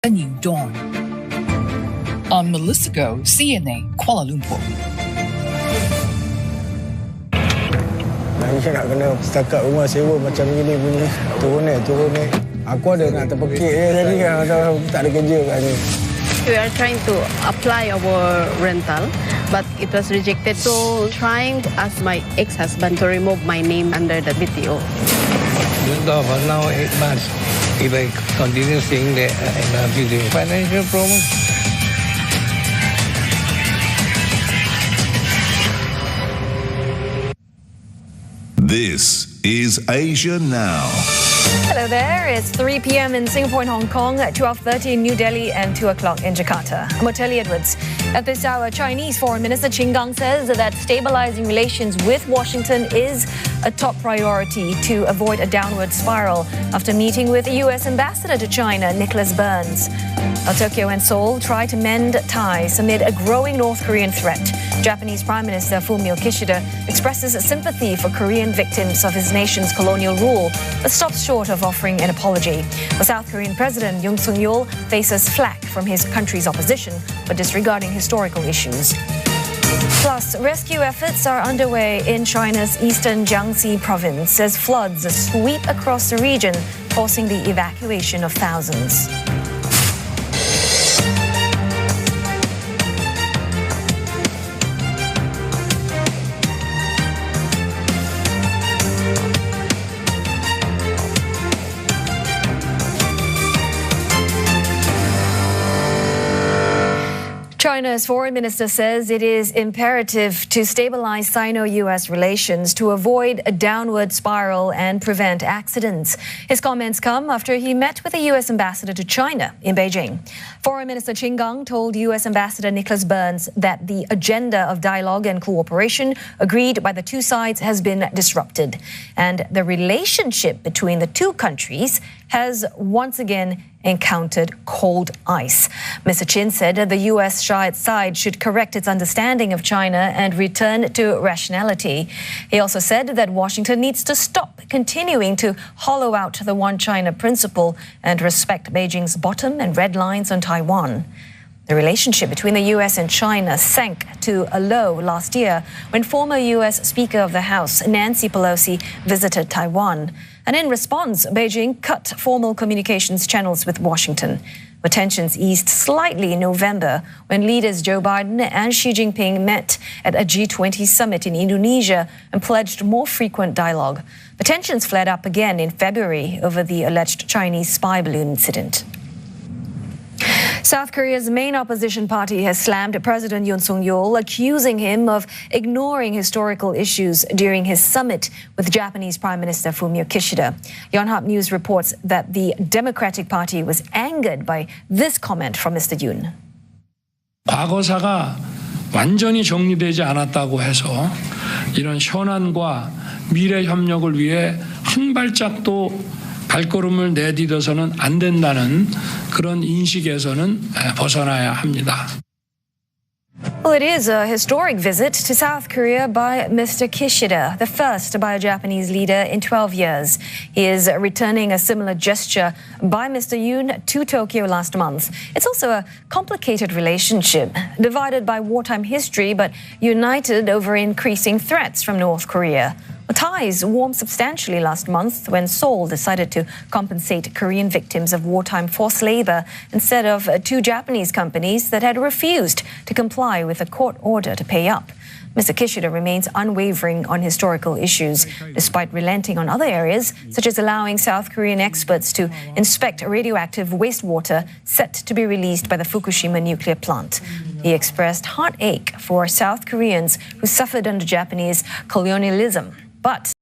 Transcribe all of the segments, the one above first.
A New Dawn. On Melissa Go, CNA, Kuala Lumpur. Saya nak kena setakat rumah sewa macam gini bunyi. Turun naik. Aku ada nak terpekik je tadi kan. Tak ada kerja kat ni. We are trying to apply our rental, but it was rejected. So trying to ask my ex-husband to remove my name under the BTO. For now 8 months. If I continue staying there, I'm facing financial problems. This is Asia Now. Hello there. It's 3 p.m. in Singapore and Hong Kong, at 12:30 in New Delhi and 2 o'clock in Jakarta. I'm Oteli Edwards. At this hour, Chinese Foreign Minister Qin Gang says that stabilizing relations with Washington is a top priority to avoid a downward spiral after meeting with U.S. Ambassador to China, Nicholas Burns. While Tokyo and Seoul try to mend ties amid a growing North Korean threat, Japanese Prime Minister Fumio Kishida expresses sympathy for Korean victims of his nation's colonial rule, but stops short of offering an apology. The South Korean President Yoon Suk-yeol faces flack from his country's opposition for disregarding historical issues. Plus, rescue efforts are underway in China's eastern Jiangxi province as floods sweep across the region, forcing the evacuation of thousands. China's foreign minister says it is imperative to stabilize Sino-U.S. relations to avoid a downward spiral and prevent accidents. His comments come after he met with the U.S. ambassador to China in Beijing. Foreign Minister Qin Gang told U.S. Ambassador Nicholas Burns that the agenda of dialogue and cooperation agreed by the two sides has been disrupted, and the relationship between the two countries has once again encountered cold ice. Mr. Chin said the U.S. side should correct its understanding of China and return to rationality. He also said that Washington needs to stop continuing to hollow out the One China principle and respect Beijing's bottom and red lines on Taiwan. The relationship between the U.S. and China sank to a low last year when former U.S. Speaker of the House Nancy Pelosi visited Taiwan. And in response, Beijing cut formal communications channels with Washington. But tensions eased slightly in November when leaders Joe Biden and Xi Jinping met at a G20 summit in Indonesia and pledged more frequent dialogue. The tensions flared up again in February over the alleged Chinese spy balloon incident. South Korea's main opposition party has slammed President Yoon Suk-yeol, accusing him of ignoring historical issues during his summit with Japanese Prime Minister Fumio Kishida. Yonhap News reports that the Democratic Party was angered by this comment from Mr. Yoon. 과거사가 완전히 정리되지 않았다고 해서 이런 현안과 미래 협력을 위해 한 발짝도 발걸음을 내디뎌서는 안 된다는 그런 인식에서는 벗어나야 합니다. Well, it is a historic visit to South Korea by Mr. Kishida, the first by a Japanese leader in 12 years. He is returning a similar gesture by Mr. Yoon to Tokyo last month. It's also a complicated relationship, divided by wartime history, but united over increasing threats from North Korea. Ties warmed substantially last month when Seoul decided to compensate Korean victims of wartime forced labor instead of two Japanese companies that had refused to comply with a court order to pay up. Mr. Kishida remains unwavering on historical issues, despite relenting on other areas, such as allowing South Korean experts to inspect radioactive wastewater set to be released by the Fukushima nuclear plant. He expressed heartache for South Koreans who suffered under Japanese colonialism. But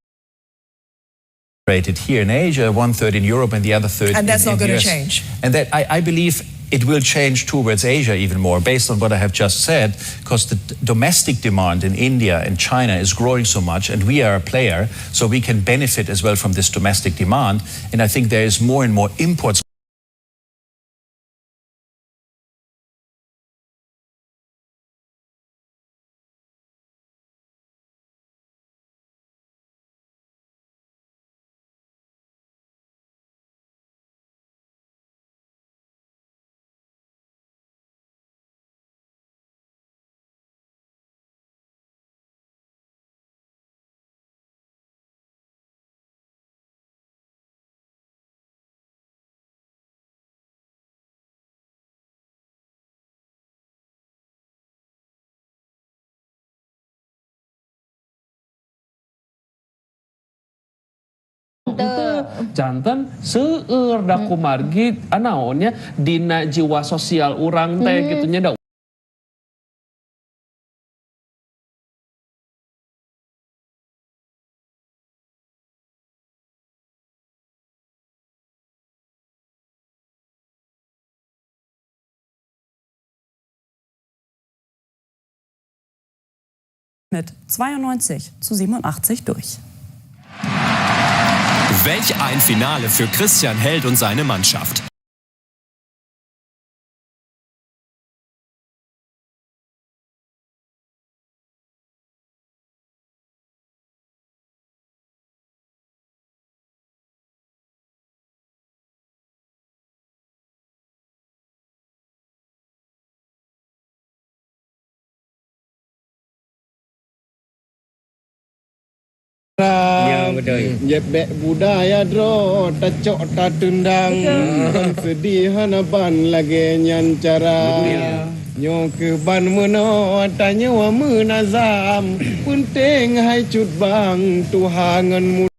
here in Asia, 1/3 in Europe and the other third And that's in not the going to US. change. And that I believe it will change towards Asia even more, based on what I have just said, because the domestic demand in India and China is growing so much, and we are a player, so we can benefit as well from this domestic demand. And I think there is more and more imports jantan seueur da kumargi anaonnya dina jiwa sosial urang teh gitunya da. Mit 92:87 durch. Welch ein Finale für Christian Held und seine Mannschaft. Jebek budaya dro tacok tatundang sedihan ban lagi nyancara nyo ke ban meno tanya wa menazam penting hai cut bang tuhangan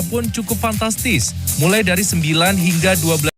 pun cukup fantastis, mulai dari 9 hingga 12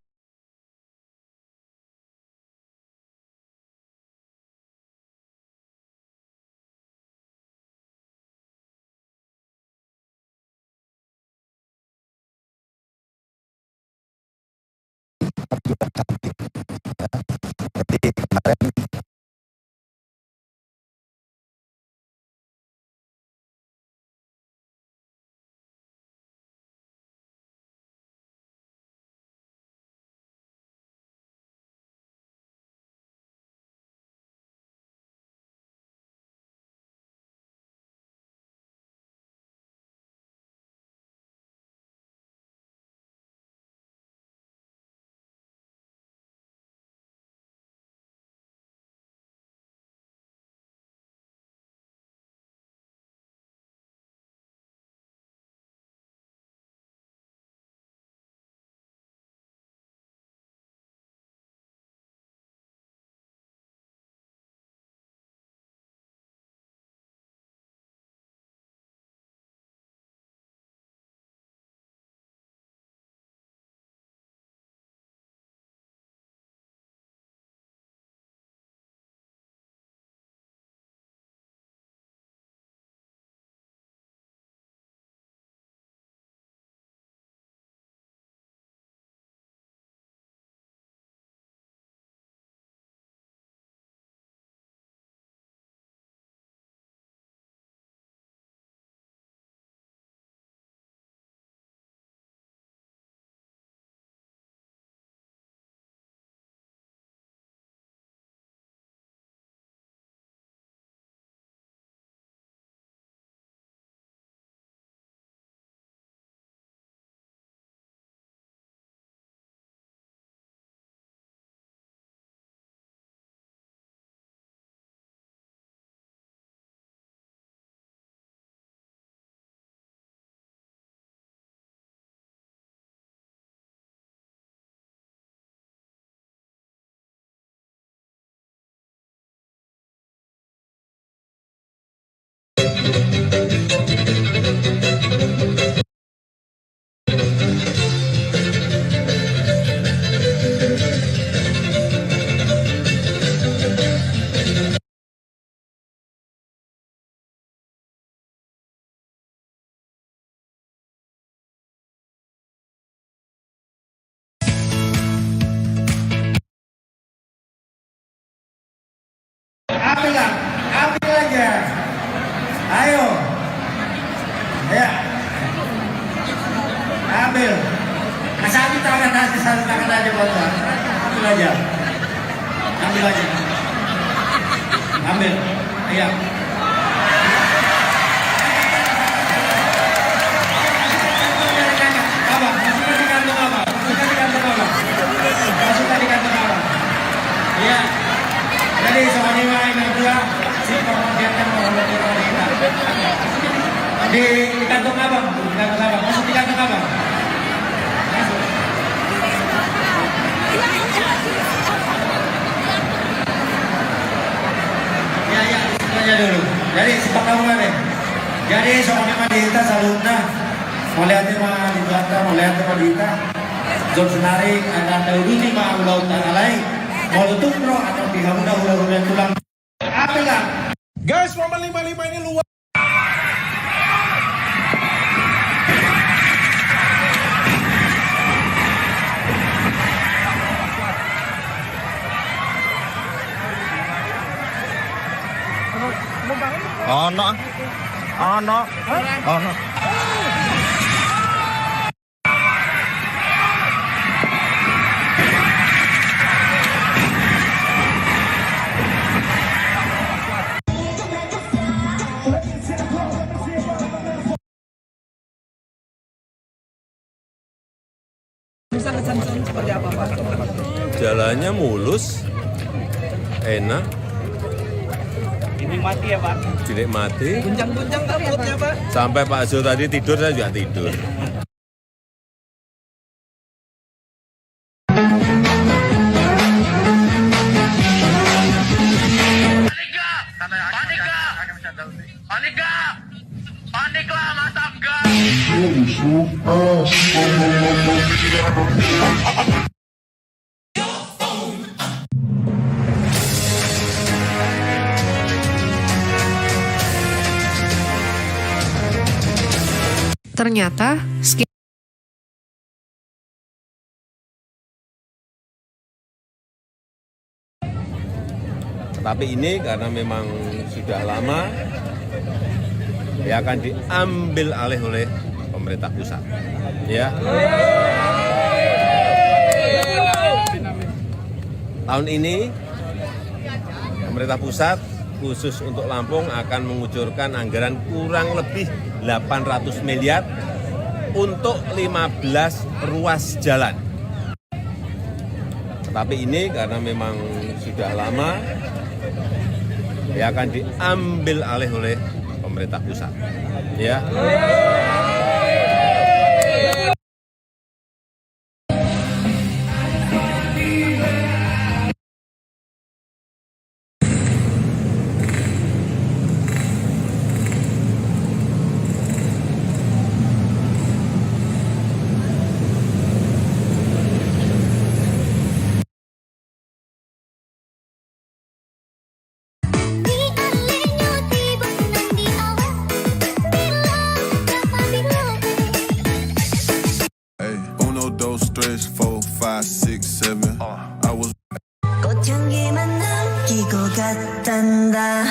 Ayo. Ya. Ambil. Satu tangan aja Bapak. Ambil aja. Ambil aja. Ambil. Iya. Abang, masukkan di kantong abang. Masukkan di kantong abang. Masukkan di kantong abang. Iya. Jadi soal ini dua si pembiarkan menghormati wanita. Di kantong abang, di kantong abang. Masuk di kantong abang. Masuk. Ya, semuanya dulu. Jadi sepakat deh. Jadi soalnya wanita salutna. Melihatnya mah di belakang, melihatnya mah dita. Jom senarik, ada ini mah ulau tanah lain. Mau tutup bro atau dihamudah udah tulang. Apa lah? Guys, momen 55 ini luar. Ono. Seperti apa Pak? Jalannya mulus, enak. Dinikmati ya Pak? Dinikmati. Guncang-guncang takutnya Pak? Sampai Pak Zul tadi tidur, saya juga tidur. Paniklah mantap gas. Ternyata Tapi ini karena memang sudah lama, ya akan diambil alih oleh pemerintah pusat. Ya. Tahun ini pemerintah pusat khusus untuk Lampung akan mengucurkan anggaran kurang lebih 800 miliar untuk 15 ruas jalan. Tetapi ini karena memang sudah lama, ya akan diambil alih oleh pemerintah pusat. Ya. 꽃향기만 남기고 갔단다.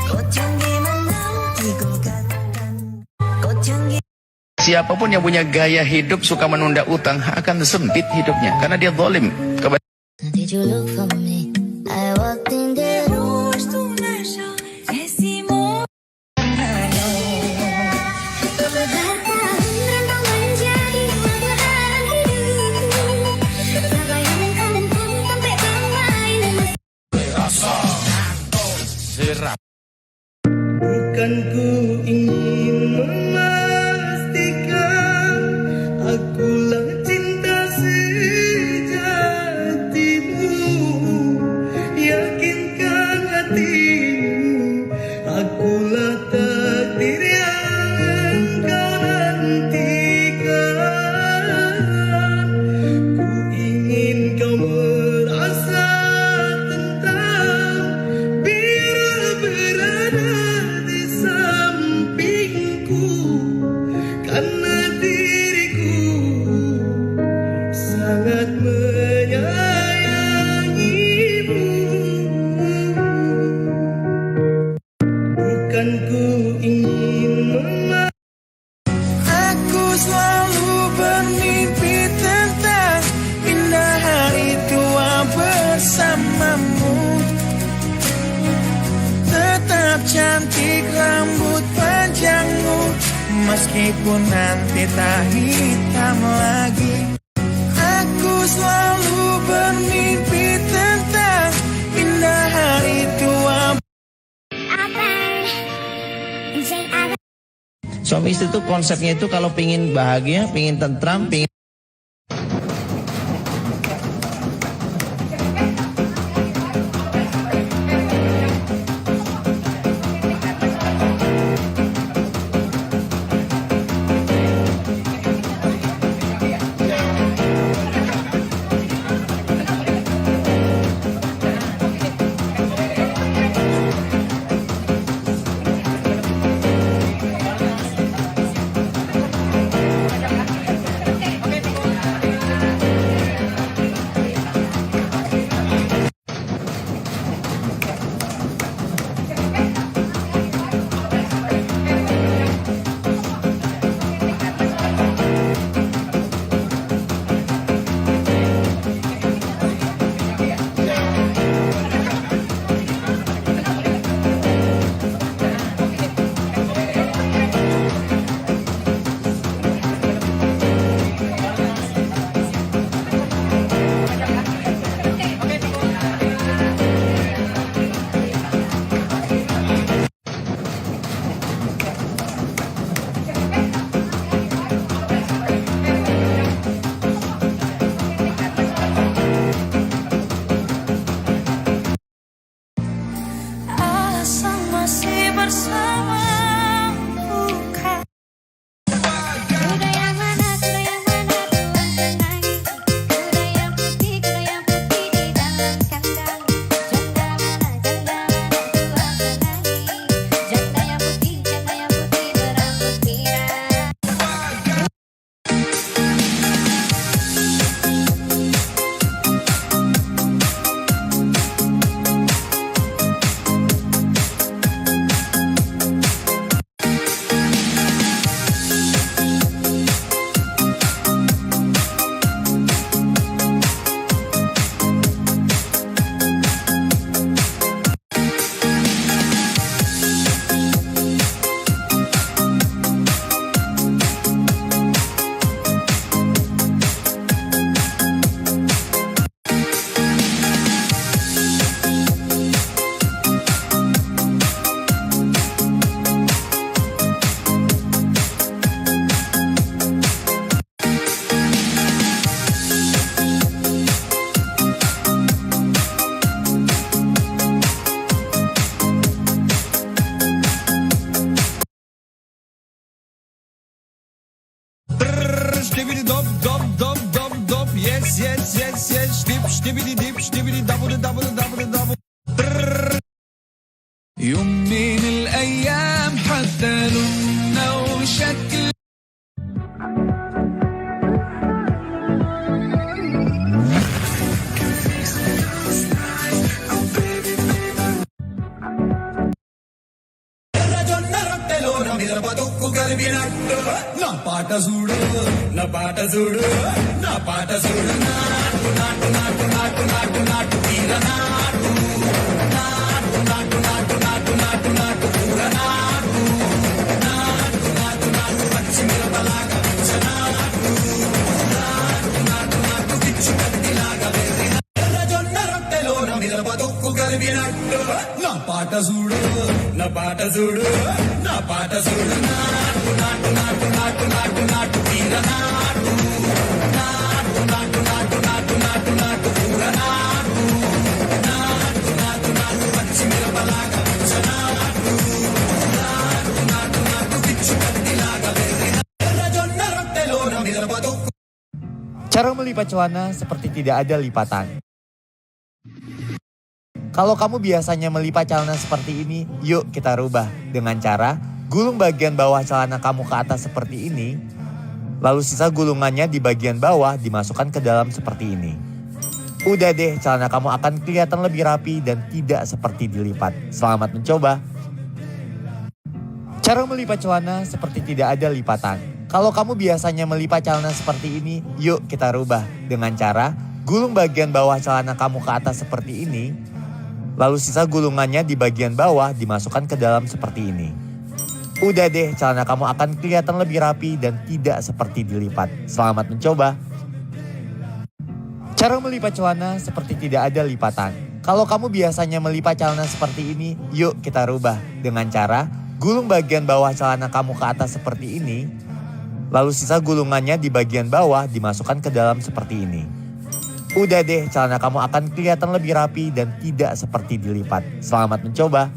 꽃향기만 남기고 갔단다. 꽃향기. Siapapun yang punya gaya hidup suka menunda utang akan sempit hidupnya karena dia zalim kepada. Did you look for me? I walked in the room. Bukan ku ingin memastikan akulah cinta sejatimu. Yakinkan hatimu, akulah takdir yang kau nantikan. Ku ingin kau merasa tentang bila berada di sampingku, karena diriku sangat menyayangimu. Bukan ku ingin aku selalu bermimpi tentang indah hari tua bersamamu. Tetap cantik rambut panjangmu, meskipun nanti tak hitam lagi. Aku selalu bermimpi tentang indah hari tua. Suami istri itu konsepnya itu kalau pingin bahagia, pingin tentram, pingin Stibidi dop dop dop dop dop, yes yes yes yes, stibidi dip stibidi double double double double. يوم من الأيام حتى لوننا وشكل నా పాట చూడు నా పాట చూడు నా పాట చూడు నాటు నాటు నాటు నాటు నాటు నాటు తీర నాటు నాటు నాటు నాటు నాటు నాటు నాటు పూర నాటు నాటు నాటు నాటు పచ్చి మిరపలాగా నాటు నాటు నాటు నాటు పిచ్చు కత్తిలాగా జొన్న రొట్టెలో మిరప దొక్కు కలిపినట్టు నా పాట చూడు నా పాట చూడు నా పాట చూడు నాటు నాటు నాటు నాటు నాటు నాటు తీర నాటు నాటు నాటు నాటు నాటు నాటు నాటు పూర నాటు నాటు నాటు నాటు పచ్చి మిరపలాగా నాటు నాటు నాటు నాటు పిచ్చు కత్తిలాగా జొన్న రొట్టెలో మిరప దొక్కు. Cara melipat celana seperti tidak ada lipatan. Kalau kamu biasanya melipat celana seperti ini, yuk kita rubah dengan cara gulung bagian bawah celana kamu ke atas seperti ini. Lalu sisa gulungannya di bagian bawah dimasukkan ke dalam seperti ini. Udah deh, celana kamu akan kelihatan lebih rapi dan tidak seperti dilipat. Selamat mencoba. Cara melipat celana seperti tidak ada lipatan. Kalau kamu biasanya melipat celana seperti ini, yuk kita rubah dengan cara gulung bagian bawah celana kamu ke atas seperti ini. Lalu sisa gulungannya di bagian bawah dimasukkan ke dalam seperti ini. Udah deh, celana kamu akan kelihatan lebih rapi dan tidak seperti dilipat. Selamat mencoba. Cara melipat celana seperti tidak ada lipatan. Kalau kamu biasanya melipat celana seperti ini, yuk kita rubah dengan cara gulung bagian bawah celana kamu ke atas seperti ini. Lalu sisa gulungannya di bagian bawah dimasukkan ke dalam seperti ini. Udah deh, celana kamu akan kelihatan lebih rapi dan tidak seperti dilipat. Selamat mencoba.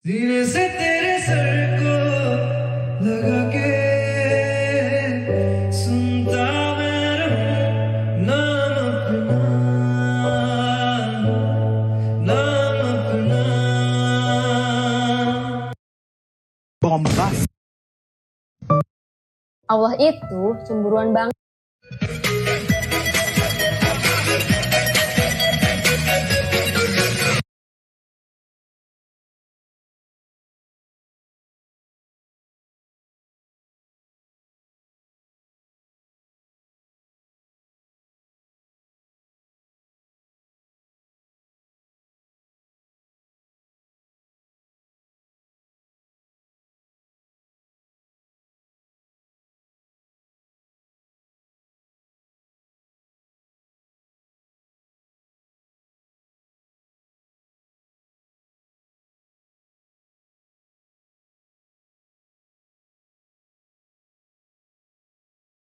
सीने से तेरे सर को लगा के सुनता मैं रहूं नाम अपना Bombas. Allah itu cemburuan banget.